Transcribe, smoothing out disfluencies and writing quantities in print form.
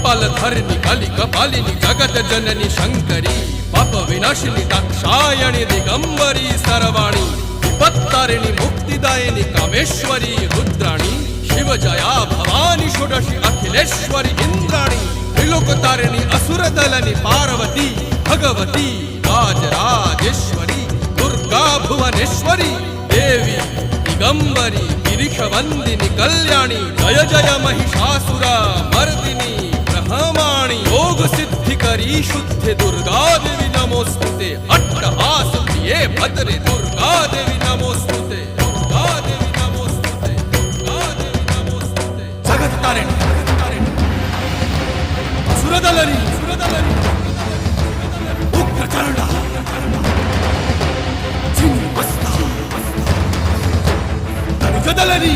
कपालधरिणि कलि कपालिनि जगत जननी शंकरी पाप विनाशिनी दाक्षायणी दिगंबरी सर्वाणी विपत्तारिणी मुक्तिदायिनी कामेश्वरी रुद्राणी शिव जया भवानी षोडशी अखिलेश्वरी इंद्राणी त्रिलोकतारिणी असुरदलनि पार्वती भगवती राजराजेश्वरी दुर्गा भुवनेश्वरी देवी दिगंबरी गिरिशवंदिनी कल्याणी जय जय महिषासुर मर्दिनी ब्रह्माणी योग सिद्धिकरी शुद्धि दुर्गा देवी नमोस्तुते अट्टहास प्रिये भद्रे दुर्गा देवी नमोस्तुते दुर्गा देवी नमोस्तुते दुर्गा देवी नमोस्तुते जगत तारिणी सुरदलनी उग्रचंड चिन्मस्ता जदलनी